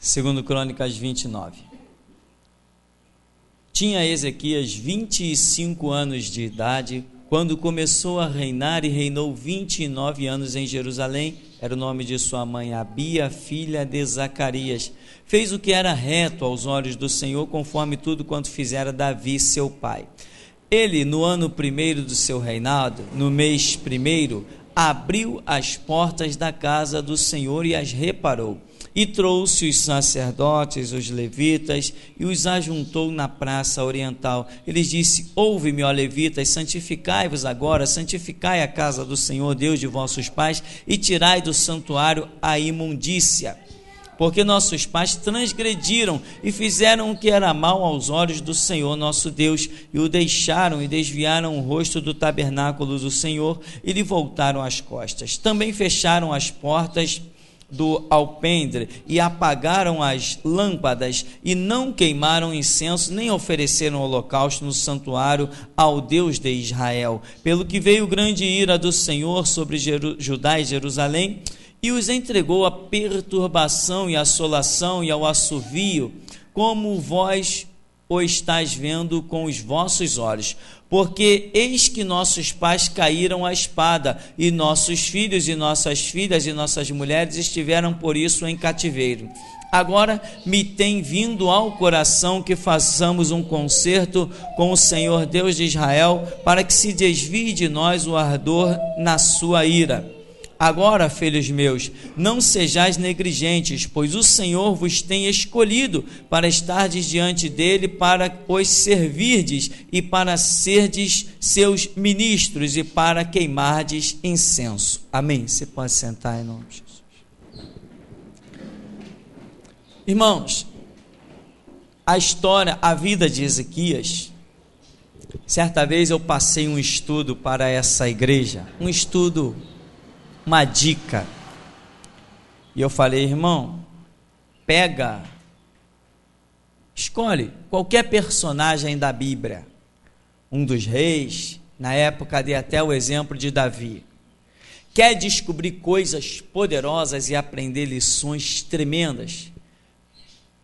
Segundo Crônicas 29. Tinha Ezequias 25 anos de idade quando começou a reinar, e reinou 29 anos em Jerusalém. Era o nome de sua mãe Abia, filha de Zacarias. Fez o que era reto aos olhos do Senhor, conforme tudo quanto fizera Davi seu pai. Ele, no ano primeiro do seu reinado, no mês primeiro, abriu as portas da casa do Senhor e as reparou. E trouxe os sacerdotes, os levitas, e os ajuntou na praça oriental. Ele disse: ouve-me, ó levitas, santificai-vos agora, santificai a casa do Senhor, Deus de vossos pais, e tirai do santuário a imundícia. Porque nossos pais transgrediram e fizeram o que era mal aos olhos do Senhor nosso Deus, e o deixaram e desviaram o rosto do tabernáculo do Senhor, e lhe voltaram as costas. Também fecharam as portas do alpendre e apagaram as lâmpadas, e não queimaram incenso, nem ofereceram holocausto no santuário ao Deus de Israel. Pelo que veio grande ira do Senhor sobre Judá e Jerusalém, e os entregou à perturbação e à assolação e ao assovio, como vós o estáis vendo com os vossos olhos. Porque eis que nossos pais caíram à espada, e nossos filhos e nossas filhas e nossas mulheres estiveram por isso em cativeiro. Agora me tem vindo ao coração que façamos um concerto com o Senhor Deus de Israel, para que se desvie de nós o ardor na sua ira. Agora, filhos meus, não sejais negligentes, pois o Senhor vos tem escolhido para estardes diante dele, para os servirdes e para serdes seus ministros e para queimardes incenso. Amém? Você pode sentar em nome de Jesus. Irmãos, a vida de Ezequias, certa vez eu passei um estudo para essa igreja, uma dica, e eu falei: irmão, escolhe qualquer personagem da Bíblia, um dos reis. Na época dei até o exemplo de Davi. Quer descobrir coisas poderosas e aprender lições tremendas?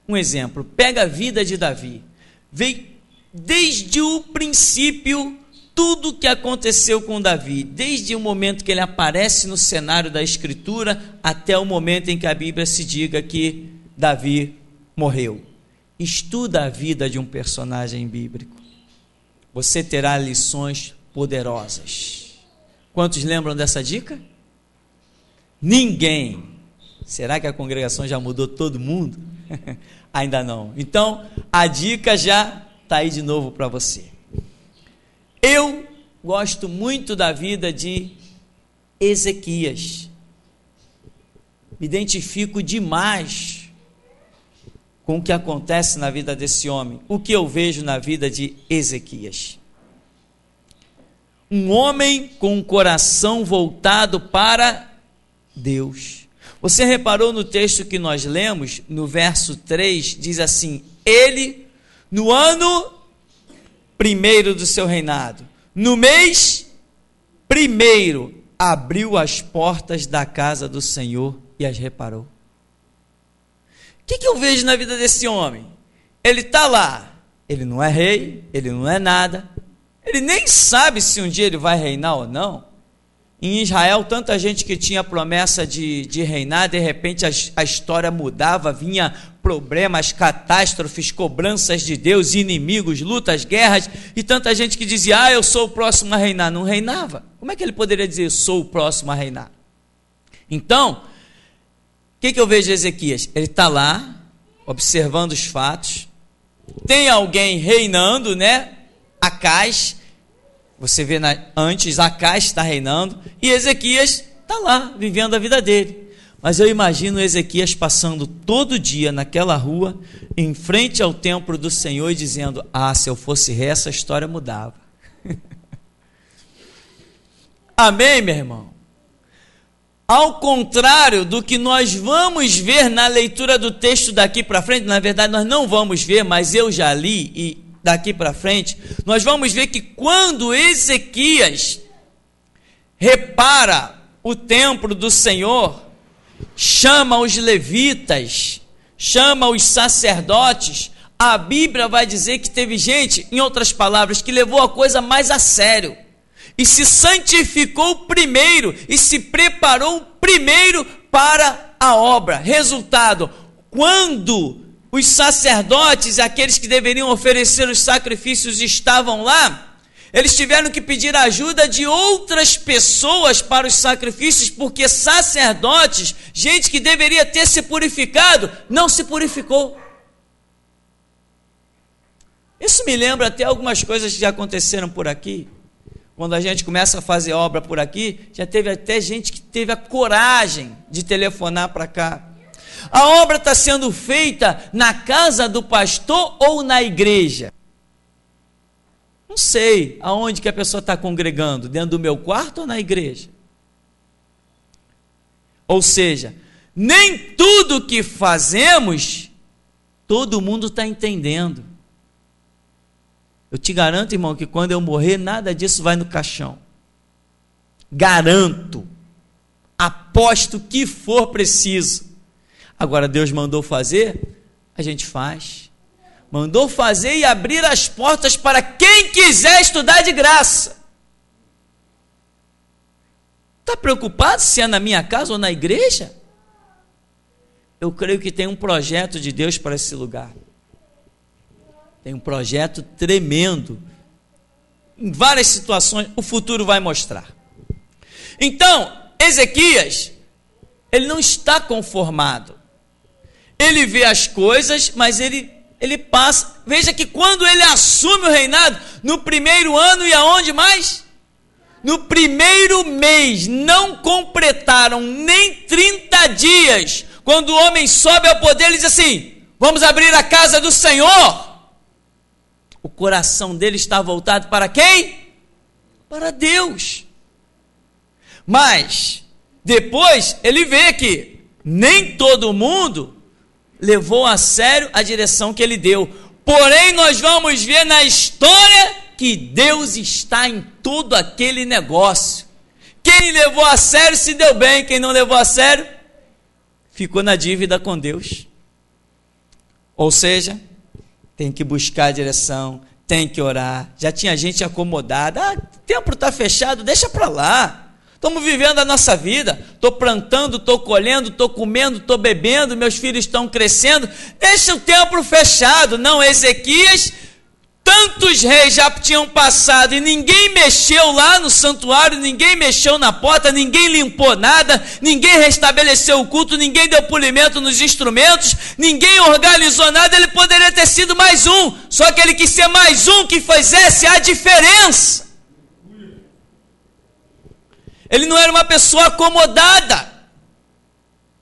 Um exemplo, pega a vida de Davi, vê desde o princípio tudo o que aconteceu com Davi, desde o momento que ele aparece no cenário da Escritura, até o momento em que a Bíblia se diga que Davi morreu. Estuda a vida de um personagem bíblico, você terá lições poderosas. Quantos lembram dessa dica? Ninguém. Será que a congregação já mudou todo mundo? Ainda não. Então, a dica já está aí de novo para você. Eu gosto muito da vida de Ezequias. Me identifico demais com o que acontece na vida desse homem. O que eu vejo na vida de Ezequias? Um homem com um coração voltado para Deus. Você reparou no texto que nós lemos, no verso 3, diz assim: ele, no ano primeiro do seu reinado, no mês primeiro, abriu as portas da casa do Senhor e as reparou. O que eu vejo na vida desse homem? Ele está lá, ele não é rei, ele não é nada, ele nem sabe se um dia ele vai reinar ou não. Em Israel, tanta gente que tinha promessa de reinar, de repente a história mudava, vinha problemas, catástrofes, cobranças de Deus, inimigos, lutas, guerras, e tanta gente que dizia: eu sou o próximo a reinar. Não reinava. Como é que ele poderia dizer: eu sou o próximo a reinar? Então, o que eu vejo de Ezequias? Ele está lá, observando os fatos, tem alguém reinando, né? Acás. Você vê antes, Acás está reinando, e Ezequias está lá, vivendo a vida dele. Mas eu imagino Ezequias passando todo dia naquela rua, em frente ao templo do Senhor, e dizendo: se eu fosse rei, essa história mudava. Amém, meu irmão? Ao contrário do que nós vamos ver na leitura do texto daqui para frente, na verdade nós não vamos ver, mas eu já li, e daqui para frente, nós vamos ver que quando Ezequias repara o templo do Senhor, chama os levitas, chama os sacerdotes, a Bíblia vai dizer que teve gente, em outras palavras, que levou a coisa mais a sério e se santificou primeiro e se preparou primeiro para a obra. Resultado, quando os sacerdotes, aqueles que deveriam oferecer os sacrifícios, estavam lá, eles tiveram que pedir ajuda de outras pessoas para os sacrifícios, porque sacerdotes, gente que deveria ter se purificado, não se purificou. Isso me lembra até algumas coisas que já aconteceram por aqui. Quando a gente começa a fazer obra por aqui, já teve até gente que teve a coragem de telefonar para cá. A obra está sendo feita na casa do pastor ou na igreja? Não sei aonde que a pessoa está congregando, dentro do meu quarto ou na igreja? Ou seja, nem tudo que fazemos, todo mundo está entendendo. Eu te garanto, irmão, que quando eu morrer, nada disso vai no caixão. Garanto. Aposto que for preciso. Agora, Deus mandou fazer, a gente faz. Mandou fazer e abrir as portas para quem quiser estudar de graça. Está preocupado se é na minha casa ou na igreja? Eu creio que tem um projeto de Deus para esse lugar. Tem um projeto tremendo. Em várias situações, o futuro vai mostrar. Então, Ezequias, ele não está conformado. Ele vê as coisas, mas ele passa. Veja que quando ele assume o reinado, no primeiro ano e aonde mais? No primeiro mês, não completaram nem 30 dias, quando o homem sobe ao poder, ele diz assim: vamos abrir a casa do Senhor. O coração dele está voltado para quem? Para Deus. Mas, depois, ele vê que nem todo mundo levou a sério a direção que ele deu. Porém, nós vamos ver na história que Deus está em todo aquele negócio. Quem levou a sério se deu bem, quem não levou a sério ficou na dívida com Deus. Ou seja, tem que buscar a direção, tem que orar. Já tinha gente acomodada. O templo está fechado, deixa para lá. Estamos vivendo a nossa vida. Estou plantando, estou colhendo, estou comendo, estou bebendo, meus filhos estão crescendo. Deixa o templo fechado. Não, Ezequias, tantos reis já tinham passado e ninguém mexeu lá no santuário, ninguém mexeu na porta, ninguém limpou nada, ninguém restabeleceu o culto, ninguém deu polimento nos instrumentos, ninguém organizou nada. Ele poderia ter sido mais um, só que ele quis ser mais um que fizesse a diferença. Ele não era uma pessoa acomodada.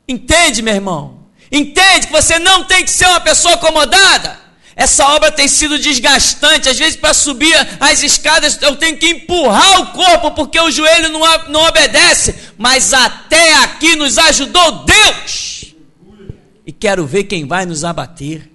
Entende, meu irmão? Entende que você não tem que ser uma pessoa acomodada? Essa obra tem sido desgastante. Às vezes, para subir as escadas, eu tenho que empurrar o corpo, porque o joelho não obedece. Mas até aqui nos ajudou Deus. E quero ver quem vai nos abater.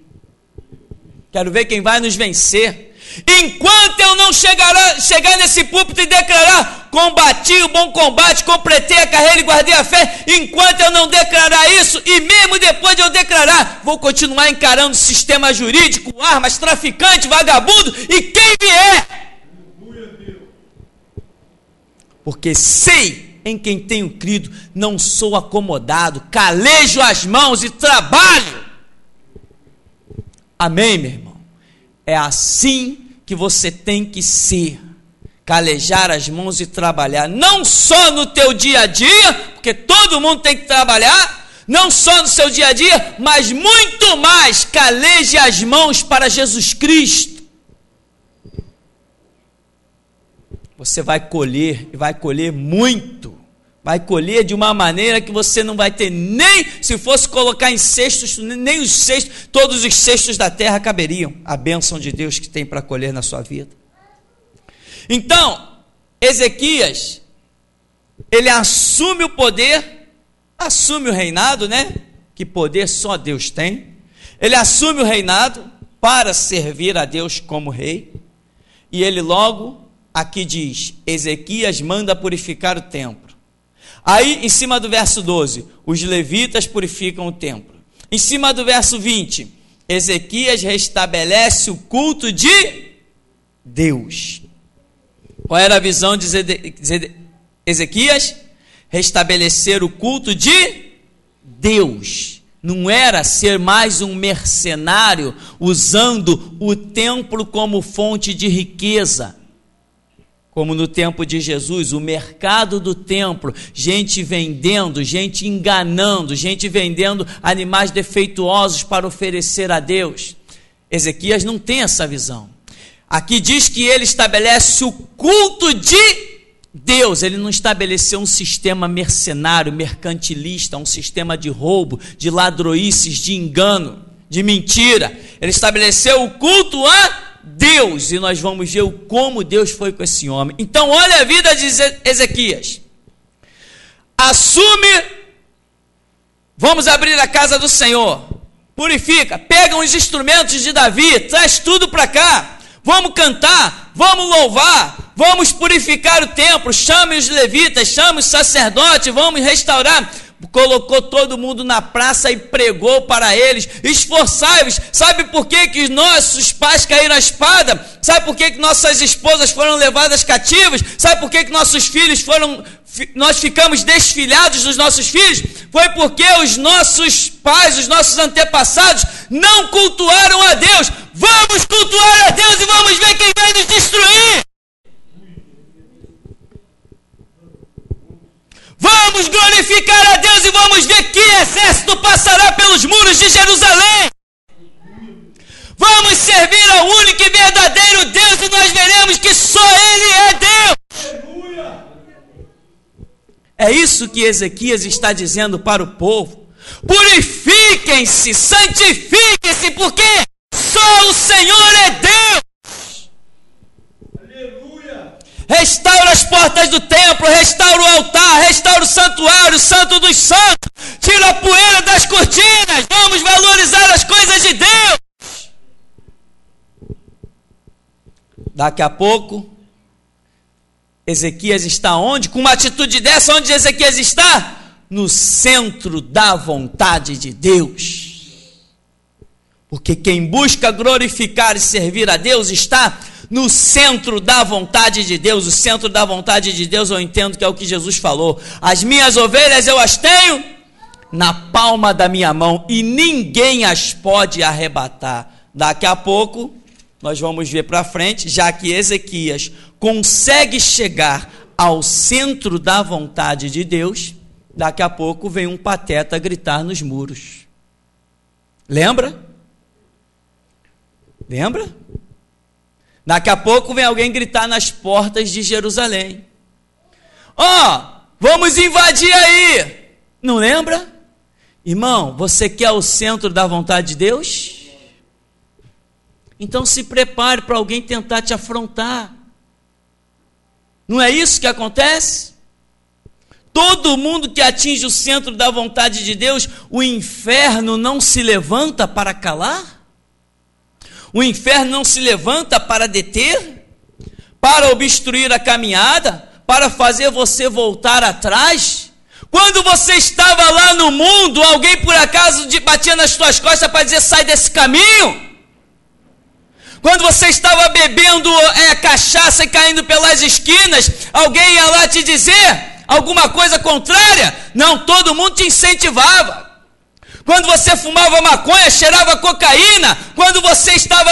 Quero ver quem vai nos vencer. Enquanto eu não chegar nesse púlpito e declarar: combati o bom combate, completei a carreira e guardei a fé, enquanto eu não declarar isso, e mesmo depois de eu declarar, vou continuar encarando o sistema jurídico, armas, traficante, vagabundo e quem vier. Porque sei em quem tenho crido, não sou acomodado, calejo as mãos e trabalho. Amém, meu irmão? É assim que você tem que ser, calejar as mãos e trabalhar, não só no teu dia a dia, porque todo mundo tem que trabalhar, não só no seu dia a dia, mas muito mais, caleje as mãos para Jesus Cristo. Você vai colher, e vai colher muito, vai colher de uma maneira que você não vai ter nem, se fosse colocar em cestos, nem os cestos, todos os cestos da terra caberiam, a bênção de Deus que tem para colher na sua vida. Então, Ezequias, ele assume o poder, assume o reinado, né? Que poder só Deus tem. Ele assume o reinado para servir a Deus como rei, e ele logo, aqui diz, Ezequias manda purificar o templo. Aí, em cima do verso 12, os levitas purificam o templo. Em cima do verso 20, Ezequias restabelece o culto de Deus. Qual era a visão de Ezequias? Restabelecer o culto de Deus. Não era ser mais um mercenário usando o templo como fonte de riqueza. Como no tempo de Jesus, o mercado do templo, gente vendendo, gente enganando, gente vendendo animais defeituosos para oferecer a Deus. Ezequias não tem essa visão. Aqui diz que ele estabelece o culto de Deus. Ele não estabeleceu um sistema mercenário, mercantilista, um sistema de roubo, de ladroices, de engano, de mentira. Ele estabeleceu o culto a Deus, e nós vamos ver como Deus foi com esse homem. Então olha a vida de Ezequias. Assume, vamos abrir a casa do Senhor, purifica, pega os instrumentos de Davi, traz tudo para cá, vamos cantar, vamos louvar, vamos purificar o templo, chame os levitas, chame os sacerdotes, vamos restaurar. Colocou todo mundo na praça e pregou para eles: esforçai-vos. Sabe por que nossos pais caíram à espada? Sabe por que nossas esposas foram levadas cativas? Sabe por que nossos filhos nós ficamos desfilhados dos nossos filhos? Foi porque os nossos pais, os nossos antepassados não cultuaram a Deus. Vamos cultuar a Deus e vamos ver quem vai nos destruir. Vamos glorificar a Deus e vamos ver que exército passará pelos muros de Jerusalém. Vamos servir ao único e verdadeiro Deus e nós veremos que só Ele é Deus. É isso que Ezequias está dizendo para o povo. Purifiquem-se, santifiquem-se, porque só o Senhor é Deus. Restaura as portas do templo, restaura o altar, restaura o santuário, o santo dos santos, tira a poeira das cortinas, vamos valorizar as coisas de Deus. Daqui a pouco, Ezequias está onde? Com uma atitude dessa, onde Ezequias está? No centro da vontade de Deus. Porque quem busca glorificar e servir a Deus está no centro da vontade de Deus. O centro da vontade de Deus eu entendo que é o que Jesus falou: as minhas ovelhas eu as tenho na palma da minha mão e ninguém as pode arrebatar. Daqui a pouco nós vamos ver para frente, já que Ezequias consegue chegar ao centro da vontade de Deus, daqui a pouco vem um pateta gritar nos muros. Lembra? Daqui a pouco vem alguém gritar nas portas de Jerusalém: vamos invadir aí. Não lembra? Irmão, você quer o centro da vontade de Deus? Então se prepare para alguém tentar te afrontar. Não é isso que acontece? Todo mundo que atinge o centro da vontade de Deus, o inferno não se levanta para calar? O inferno não se levanta para deter, para obstruir a caminhada, para fazer você voltar atrás? Quando você estava lá no mundo, alguém por acaso batia nas suas costas para dizer: sai desse caminho? Quando você estava bebendo cachaça e caindo pelas esquinas, alguém ia lá te dizer alguma coisa contrária? Não, todo mundo te incentivava. Quando você fumava maconha, cheirava cocaína, quando você estava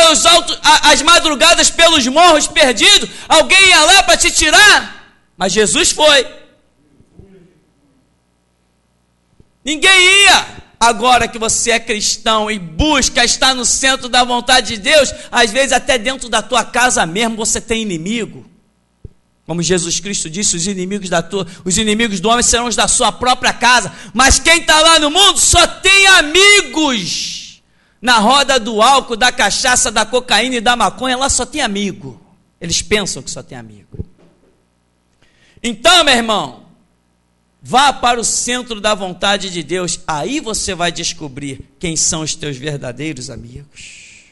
às madrugadas pelos morros perdido, alguém ia lá para te tirar? Mas Jesus foi. Ninguém ia. Agora que você é cristão e busca estar no centro da vontade de Deus, às vezes até dentro da tua casa mesmo você tem inimigo. Como Jesus Cristo disse: os inimigos do homem serão os da sua própria casa. Mas quem está lá no mundo só tem amigos. Na roda do álcool, da cachaça, da cocaína e da maconha, lá só tem amigo. Eles pensam que só tem amigo. Então, meu irmão, vá para o centro da vontade de Deus. Aí você vai descobrir quem são os teus verdadeiros amigos.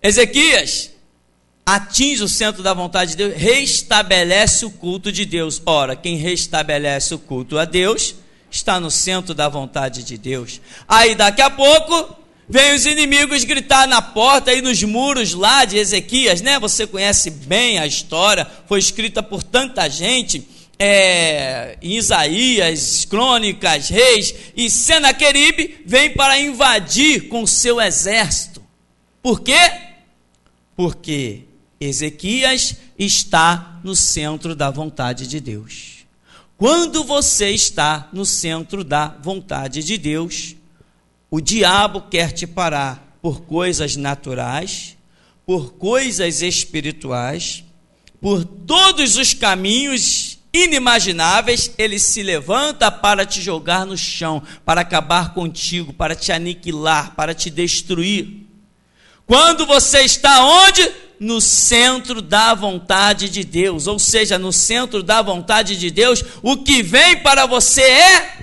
Ezequias atinge o centro da vontade de Deus, restabelece o culto de Deus. Ora, quem restabelece o culto a Deus está no centro da vontade de Deus. Aí daqui a pouco, vem os inimigos gritar na porta e nos muros lá de Ezequias, né? Você conhece bem a história, foi escrita por tanta gente, em Isaías, Crônicas, Reis, e Senaqueribe vem para invadir com seu exército. Por quê? Porque Ezequias está no centro da vontade de Deus. Quando você está no centro da vontade de Deus, o diabo quer te parar por coisas naturais, por coisas espirituais, por todos os caminhos inimagináveis. Ele se levanta para te jogar no chão, para acabar contigo, para te aniquilar, para te destruir. Quando você está onde? No centro da vontade de Deus, ou seja, no centro da vontade de Deus, o que vem para você é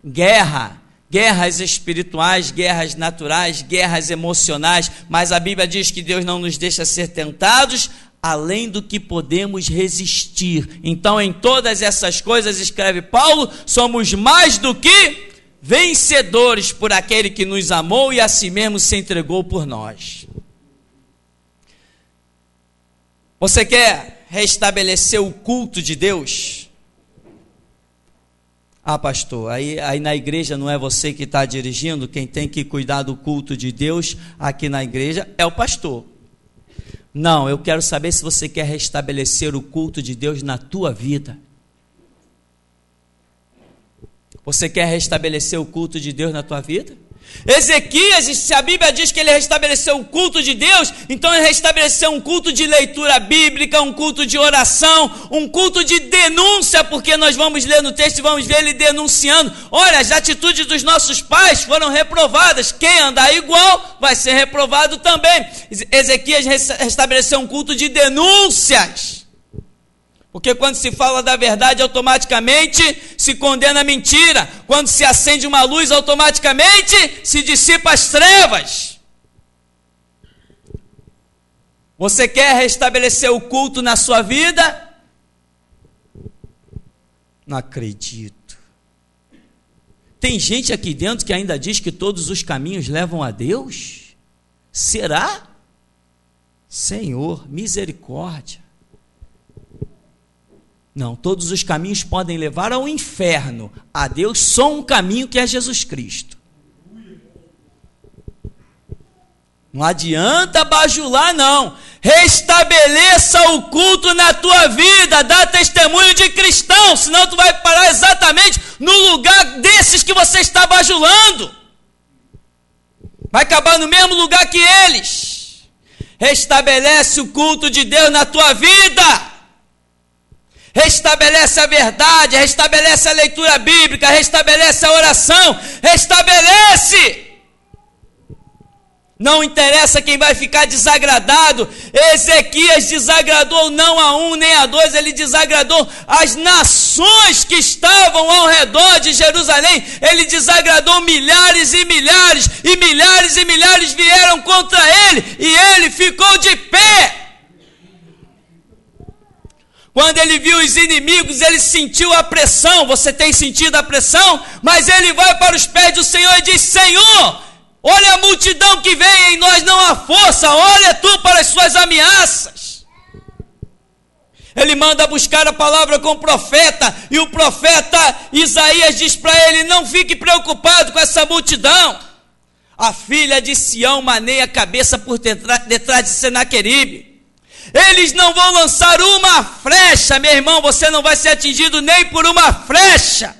guerra. Guerras espirituais, guerras naturais, guerras emocionais, mas a Bíblia diz que Deus não nos deixa ser tentados além do que podemos resistir. Então, em todas essas coisas, escreve Paulo, somos mais do que vencedores por aquele que nos amou e a si mesmo se entregou por nós. Você quer restabelecer o culto de Deus? Ah, pastor, aí na igreja não é você que está dirigindo, quem tem que cuidar do culto de Deus aqui na igreja é o pastor. Não, eu quero saber se você quer restabelecer o culto de Deus na tua vida. Você quer restabelecer o culto de Deus na tua vida? Ezequias, se a Bíblia diz que ele restabeleceu o culto de Deus, então ele restabeleceu um culto de leitura bíblica, um culto de oração, um culto de denúncia, porque nós vamos ler no texto e vamos ver ele denunciando. Olha, as atitudes dos nossos pais foram reprovadas, quem andar igual vai ser reprovado também. Ezequias restabeleceu um culto de denúncias, porque quando se fala da verdade, automaticamente se condena a mentira. Quando se acende uma luz, automaticamente se dissipa as trevas. Você quer restabelecer o culto na sua vida? Não acredito. Tem gente aqui dentro que ainda diz que todos os caminhos levam a Deus? Será? Senhor, misericórdia. Não, todos os caminhos podem levar ao inferno. A Deus só um caminho, que é Jesus Cristo. Não adianta bajular, não. Restabeleça o culto na tua vida, dá testemunho de cristão, senão tu vai parar exatamente no lugar desses que você está bajulando. Vai acabar no mesmo lugar que eles. Restabelece o culto de Deus na tua vida. Restabelece a verdade, restabelece a leitura bíblica, restabelece a oração, restabelece. Não interessa quem vai ficar desagradado. Ezequias desagradou não a um nem a dois, ele desagradou as nações que estavam ao redor de Jerusalém. Ele desagradou milhares e milhares, e milhares e milhares vieram contra ele, e ele ficou de pé. Quando ele viu os inimigos, ele sentiu a pressão. Você tem sentido a pressão? Mas ele vai para os pés do Senhor e diz: Senhor, olha a multidão que vem, em nós não há força, olha tu para as suas ameaças. Ele manda buscar a palavra com o profeta, e o profeta Isaías diz para ele: não fique preocupado com essa multidão. A filha de Sião maneia a cabeça por detrás de Senaqueribe. Eles não vão lançar uma flecha, meu irmão, você não vai ser atingido nem por uma flecha.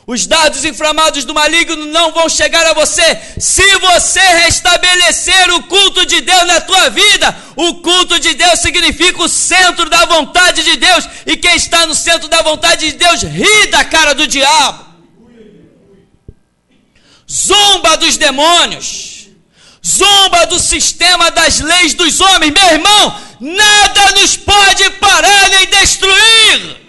Os dardos inflamados do maligno não vão chegar a você, se você restabelecer o culto de Deus na tua vida. O culto de Deus significa o centro da vontade de Deus, e quem está no centro da vontade de Deus ri da cara do diabo, zomba dos demônios, zomba do sistema das leis dos homens. Meu irmão, nada nos pode parar nem destruir.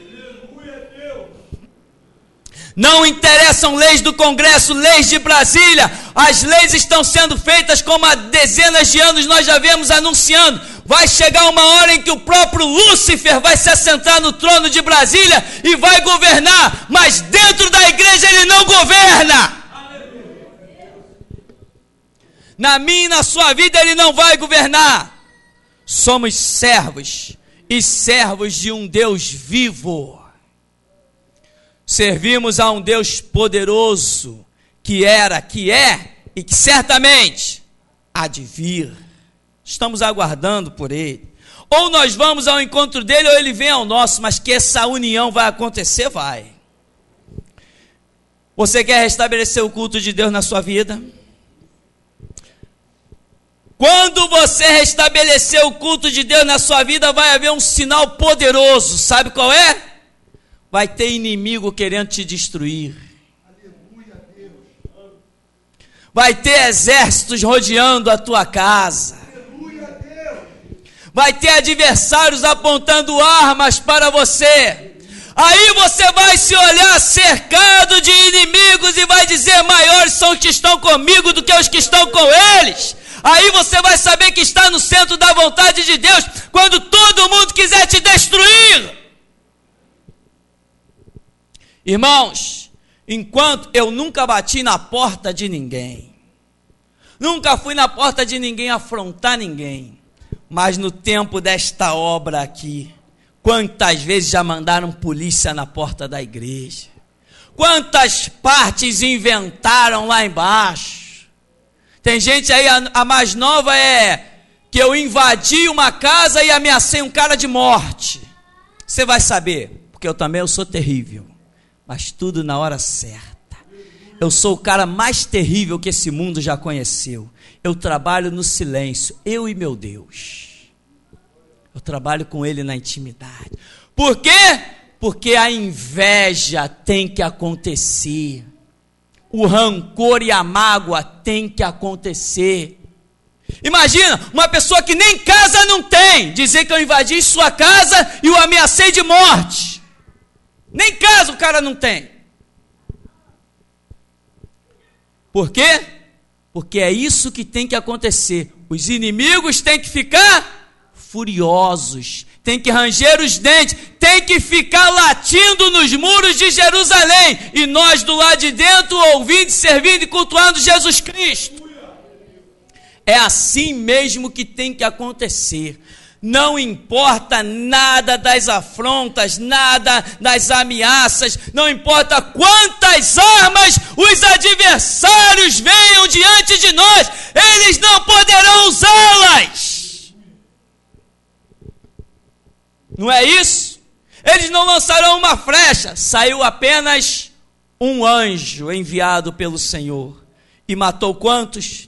Não interessam leis do Congresso, leis de Brasília. As leis estão sendo feitas como há dezenas de anos nós já vemos anunciando. vai chegar uma hora em que o próprio Lúcifer vai se assentar no trono de Brasília e vai governar, mas dentro da igreja ele não governa. Na minha e na sua vida ele não vai governar. Somos servos e servos de um Deus vivo. Servimos a um Deus poderoso, que era, que é e que certamente há de vir. Estamos aguardando por Ele. Ou nós vamos ao encontro dele, ou Ele vem ao nosso, mas que essa união vai acontecer, vai. Você quer restabelecer o culto de Deus na sua vida? Quando você restabelecer o culto de Deus na sua vida, vai haver um sinal poderoso. Sabe qual é? Vai ter inimigo querendo te destruir. Vai ter exércitos rodeando a tua casa. Vai ter adversários apontando armas para você. Aí você vai se olhar cercado de inimigos e vai dizer: maiores são os que estão comigo do que os que estão com eles. Aí você vai saber que está no centro da vontade de Deus, quando todo mundo quiser te destruir. Irmãos, enquanto eu nunca bati na porta de ninguém, nunca fui na porta de ninguém afrontar ninguém, mas no tempo desta obra aqui, quantas vezes já mandaram polícia na porta da igreja? Quantas partes inventaram lá embaixo? Tem gente aí, a mais nova é que eu invadi uma casa e ameacei um cara de morte. Você vai saber, porque eu sou terrível, mas tudo na hora certa. Eu sou o cara mais terrível que esse mundo já conheceu. Eu trabalho no silêncio, eu e meu Deus. Eu trabalho com Ele na intimidade. Por quê? Porque a inveja tem que acontecer. O rancor e a mágoa tem que acontecer. Imagina, uma pessoa que nem casa não tem, dizer que eu invadi sua casa e o ameacei de morte. Nem casa o cara não tem. Por quê? Porque é isso que tem que acontecer. Os inimigos têm que ficar furiosos, tem que ranger os dentes, tem que ficar latindo nos muros de Jerusalém, e nós do lado de dentro ouvindo, servindo e cultuando Jesus Cristo. É assim mesmo que tem que acontecer. Não importa nada das afrontas, nada das ameaças, não importa quantas armas os adversários venham diante de nós, eles não poderão usá-las. Não é isso? Eles não lançarão uma flecha. Saiu apenas um anjo enviado pelo Senhor. E matou quantos?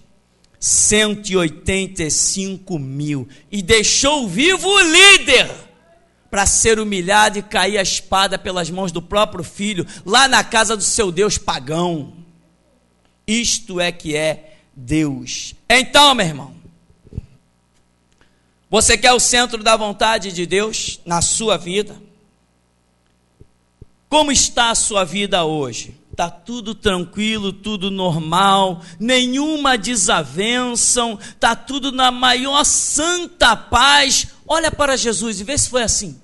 185.000. E deixou vivo o líder para ser humilhado e cair a espada pelas mãos do próprio filho, lá na casa do seu Deus pagão. Isto é que é Deus. Então, meu irmão, você quer o centro da vontade de Deus na sua vida? Como está a sua vida hoje? Está tudo tranquilo, tudo normal, nenhuma desavença, está tudo na maior santa paz. Olha para Jesus e vê se foi assim.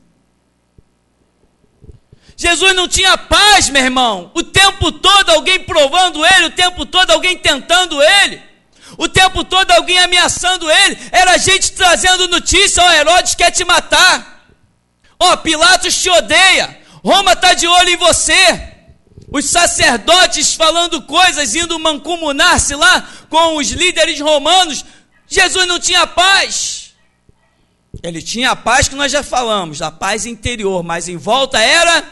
Jesus não tinha paz, meu irmão. O tempo todo alguém provando ele, o tempo todo alguém tentando ele. O tempo todo alguém ameaçando ele. Era gente trazendo notícia: ó, Herodes quer te matar, ó, Pilatos te odeia, Roma está de olho em você. Os sacerdotes falando coisas, indo mancomunar-se lá com os líderes romanos. Jesus não tinha paz. Ele tinha a paz que nós já falamos, a paz interior, mas em volta era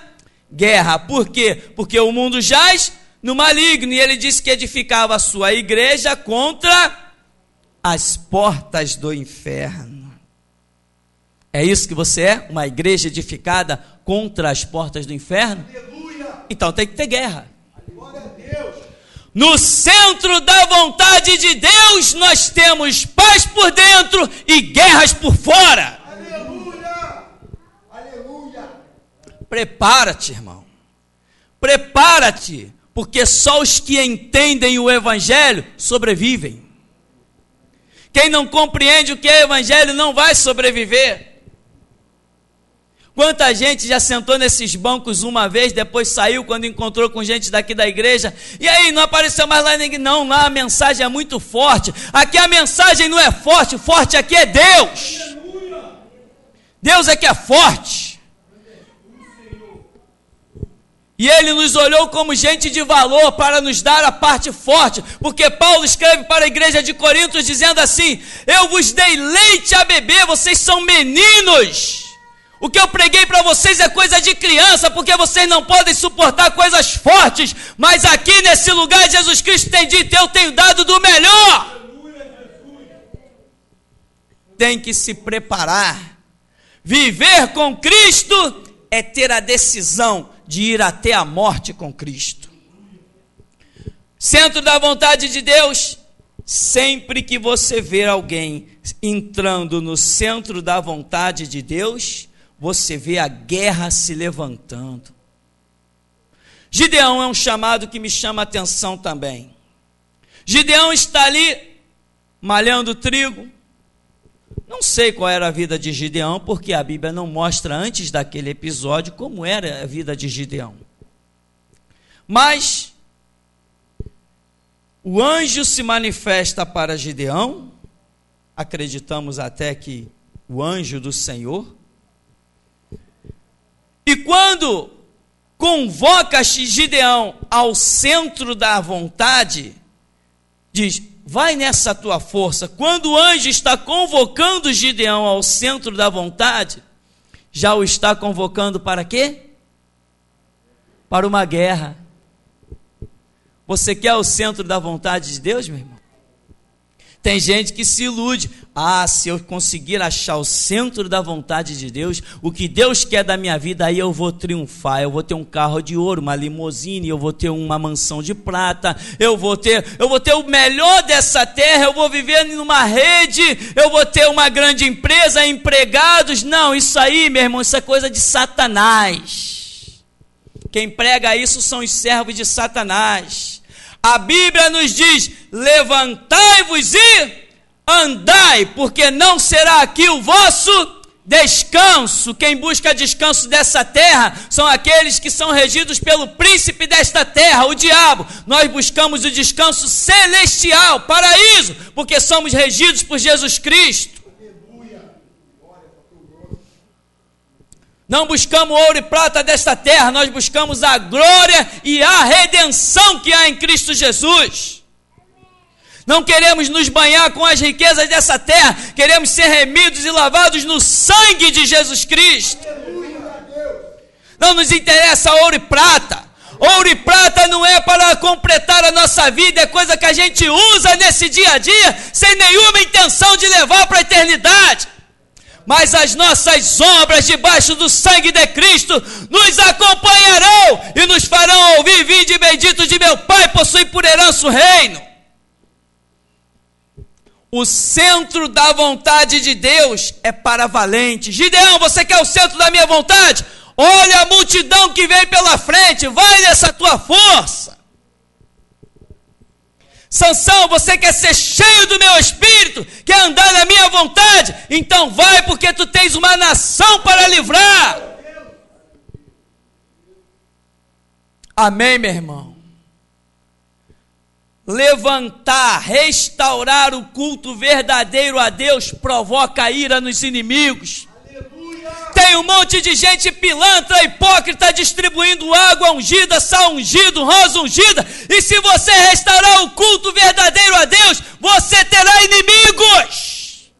guerra. Por quê? Porque o mundo jaz no maligno, e ele disse que edificava a sua igreja contra as portas do inferno. É isso que você é? Uma igreja edificada contra as portas do inferno? Aleluia. Então tem que ter guerra. Glória a Deus. No centro da vontade de Deus, nós temos paz por dentro e guerras por fora. Aleluia. Aleluia. Prepara-te, irmão. Prepara-te. Porque só os que entendem o Evangelho sobrevivem. Quem não compreende o que é evangelho não vai sobreviver. Quanta gente já sentou nesses bancos uma vez, depois saiu quando encontrou com gente daqui da igreja, e aí não apareceu mais lá ninguém. Não, lá a mensagem é muito forte. Aqui a mensagem não é forte, forte aqui é Deus. Deus é que é forte. E Ele nos olhou como gente de valor para nos dar a parte forte, porque Paulo escreve para a igreja de Corinto dizendo assim: eu vos dei leite a beber, vocês são meninos. O que eu preguei para vocês é coisa de criança, porque vocês não podem suportar coisas fortes, mas aqui nesse lugar Jesus Cristo tem dito: eu tenho dado do melhor. Tem que se preparar. Viver com Cristo é ter a decisão de ir até a morte com Cristo. Centro da vontade de Deus. Sempre que você ver alguém entrando no centro da vontade de Deus, você vê a guerra se levantando. Gideão é um chamado que me chama a atenção também. Gideão está ali malhando trigo. Não sei qual era a vida de Gideão, porque a Bíblia não mostra antes daquele episódio como era a vida de Gideão. Mas o anjo se manifesta para Gideão, acreditamos até que o anjo do Senhor. E quando convoca Gideão ao centro da vontade, diz: vai nessa tua força. Quando o anjo está convocando Gideão ao centro da vontade, já o está convocando para quê? Para uma guerra. Você quer o centro da vontade de Deus, meu irmão? Tem gente que se ilude: ah, se eu conseguir achar o centro da vontade de Deus, o que Deus quer da minha vida, aí eu vou triunfar, eu vou ter um carro de ouro, uma limusine, eu vou ter uma mansão de prata, eu vou ter o melhor dessa terra, eu vou viver numa rede, eu vou ter uma grande empresa, empregados. Não, isso aí, meu irmão, isso é coisa de Satanás. Quem prega isso são os servos de Satanás. A Bíblia nos diz: levantai-vos e andai, porque não será aqui o vosso descanso. Quem busca descanso dessa terra são aqueles que são regidos pelo príncipe desta terra, o diabo. Nós buscamos o descanso celestial, paraíso, porque somos regidos por Jesus Cristo. Não buscamos ouro e prata desta terra, nós buscamos a glória e a redenção que há em Cristo Jesus. Não queremos nos banhar com as riquezas dessa terra, queremos ser remidos e lavados no sangue de Jesus Cristo. Não nos interessa ouro e prata. Ouro e prata não é para completar a nossa vida, é coisa que a gente usa nesse dia a dia, sem nenhuma intenção de levar para a eternidade. Mas as nossas obras debaixo do sangue de Cristo nos acompanharão e nos farão ouvir: vinde bendito de meu Pai, possui por herança o reino. O centro da vontade de Deus é para valentes. Gideão, você quer o centro da minha vontade? Olha a multidão que vem pela frente, vai nessa tua força. Sansão, você quer ser cheio do meu espírito, quer andar na minha vontade? Então vai, porque tu tens uma nação para livrar. Amém, meu irmão? Levantar, restaurar o culto verdadeiro a Deus provoca ira nos inimigos. Tem um monte de gente pilantra, hipócrita, distribuindo água ungida, sal ungido, rosa ungida. E se você restaurar o culto verdadeiro a Deus, você terá inimigos.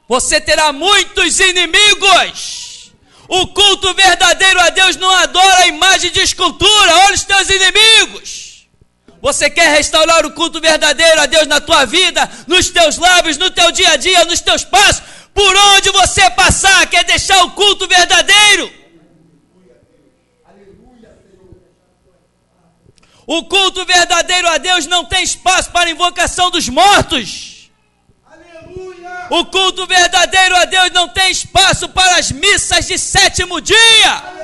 Você terá muitos inimigos. O culto verdadeiro a Deus não adora a imagem de escultura. Olha os teus inimigos. Você quer restaurar o culto verdadeiro a Deus na tua vida, nos teus lábios, no teu dia a dia, nos teus passos, por onde você passar, quer deixar o culto verdadeiro? O culto verdadeiro a Deus não tem espaço para a invocação dos mortos. O culto verdadeiro a Deus não tem espaço para as missas de sétimo dia.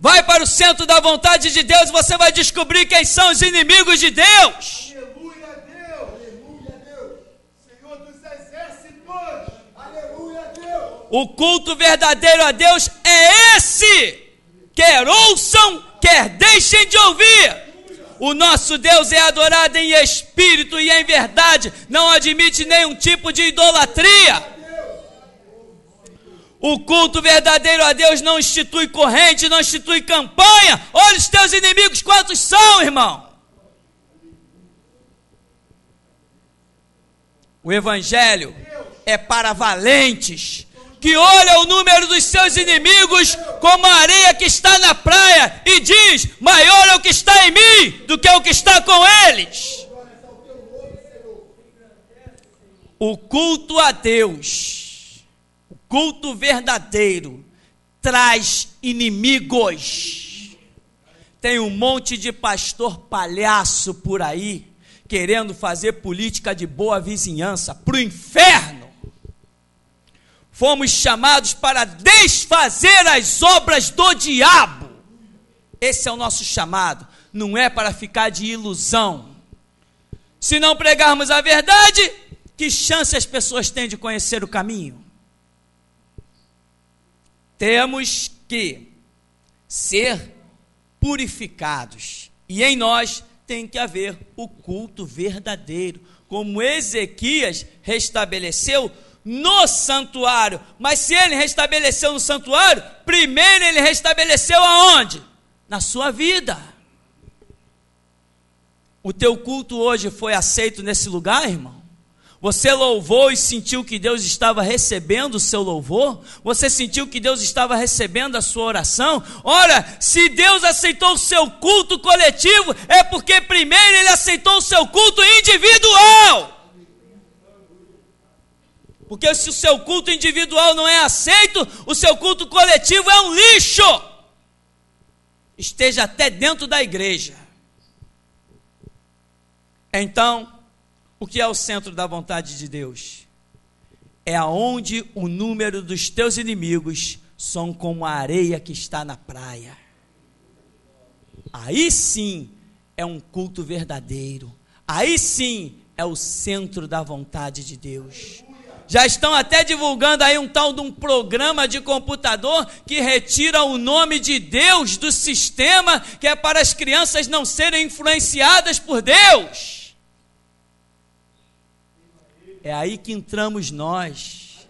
Vai para o centro da vontade de Deus e você vai descobrir quem são os inimigos de Deus. Aleluia a Deus. Aleluia a Deus. Senhor dos exércitos. Aleluia a Deus. O culto verdadeiro a Deus é esse. Quer ouçam, quer deixem de ouvir. O nosso Deus é adorado em espírito e em verdade. Não admite nenhum tipo de idolatria. O culto verdadeiro a Deus não institui corrente, não institui campanha. Olha os teus inimigos, quantos são, irmão? O evangelho é para valentes, que olha o número dos seus inimigos como a areia que está na praia e diz: maior é o que está em mim do que o que está com eles. O culto a Deus, o culto verdadeiro, traz inimigos. Tem um monte de pastor palhaço por aí, querendo fazer política de boa vizinhança para o inferno. Fomos chamados para desfazer as obras do diabo. Esse é o nosso chamado. Não é para ficar de ilusão. Se não pregarmos a verdade, que chance as pessoas têm de conhecer o caminho? Temos que ser purificados. E em nós tem que haver o culto verdadeiro. Como Ezequias restabeleceu no santuário. Mas se ele restabeleceu no santuário, primeiro ele restabeleceu aonde? Na sua vida. O teu culto hoje foi aceito nesse lugar, irmão? Você louvou e sentiu que Deus estava recebendo o seu louvor? Você sentiu que Deus estava recebendo a sua oração? Ora, se Deus aceitou o seu culto coletivo, é porque primeiro ele aceitou o seu culto individual. Porque se o seu culto individual não é aceito, o seu culto coletivo é um lixo. Esteja até dentro da igreja. Então, o que é o centro da vontade de Deus? É aonde o número dos teus inimigos são como a areia que está na praia. Aí sim é um culto verdadeiro. Aí sim é o centro da vontade de Deus. Já estão até divulgando aí um tal de um programa de computador que retira o nome de Deus do sistema, que é para as crianças não serem influenciadas por Deus. É aí que entramos nós.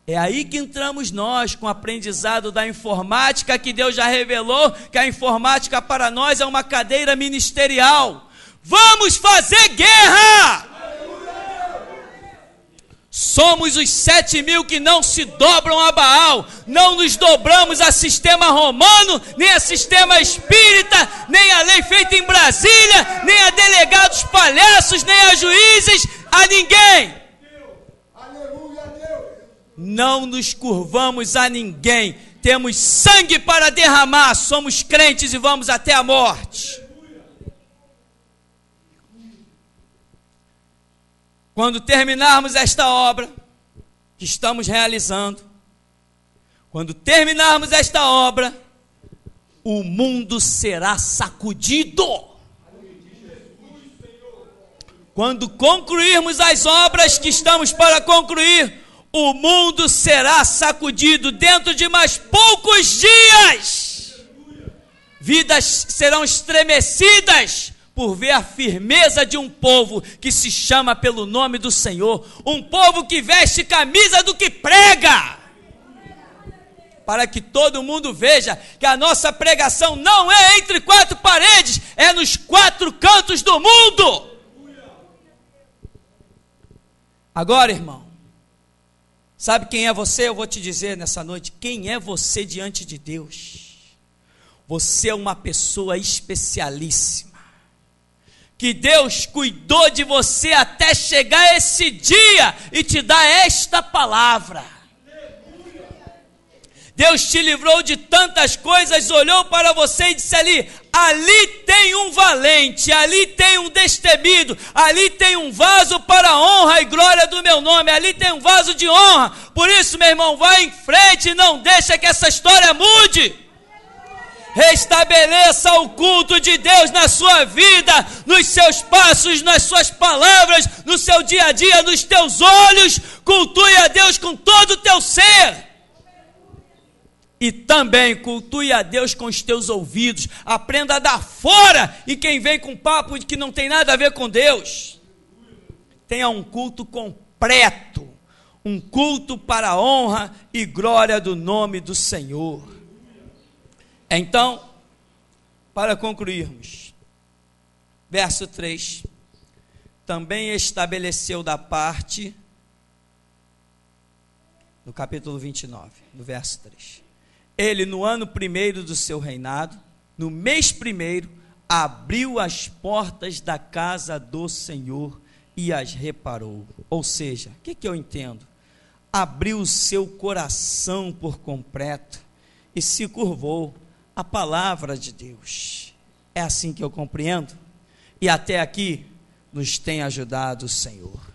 É aí que entramos nós com o aprendizado da informática, que Deus já revelou que a informática para nós é uma cadeira ministerial. Vamos fazer guerra! Somos os 7.000 que não se dobram a Baal, não nos dobramos a sistema romano, nem a sistema espírita, nem a lei feita em Brasília, nem a delegados palhaços, nem a juízes, a ninguém. Não nos curvamos a ninguém, temos sangue para derramar, somos crentes e vamos até a morte. Quando terminarmos esta obra que estamos realizando, quando terminarmos esta obra, o mundo será sacudido. Quando concluirmos as obras que estamos para concluir, o mundo será sacudido dentro de mais poucos dias. Vidas serão estremecidas por ver a firmeza de um povo que se chama pelo nome do Senhor, um povo que veste camisa do que prega, para que todo mundo veja que a nossa pregação não é entre quatro paredes, é nos quatro cantos do mundo. Agora, irmão, sabe quem é você? Eu vou te dizer nessa noite, quem é você diante de Deus? Você é uma pessoa especialíssima, que Deus cuidou de você até chegar esse dia e te dar esta palavra. Deus te livrou de tantas coisas, olhou para você e disse ali tem um valente, ali tem um destemido, ali tem um vaso para a honra e glória do meu nome, ali tem um vaso de honra. Por isso, meu irmão, vai em frente e não deixa que essa história mude. Restabeleça o culto de Deus na sua vida, nos seus passos, nas suas palavras, no seu dia a dia, nos teus olhos. Cultue a Deus com todo o teu ser. E também cultue a Deus com os teus ouvidos. Aprenda a dar fora e quem vem com papo de que não tem nada a ver com Deus. Tenha um culto completo, um culto para a honra e glória do nome do Senhor. Então, para concluirmos, verso 3, também estabeleceu da parte, no capítulo 29, no verso 3, ele no ano primeiro do seu reinado, no mês primeiro, abriu as portas da casa do Senhor e as reparou. Ou seja, o que eu entendo? Abriu o seu coração por completo e se curvou à palavra de Deus. É assim que eu compreendo. E até aqui nos tem ajudado o Senhor.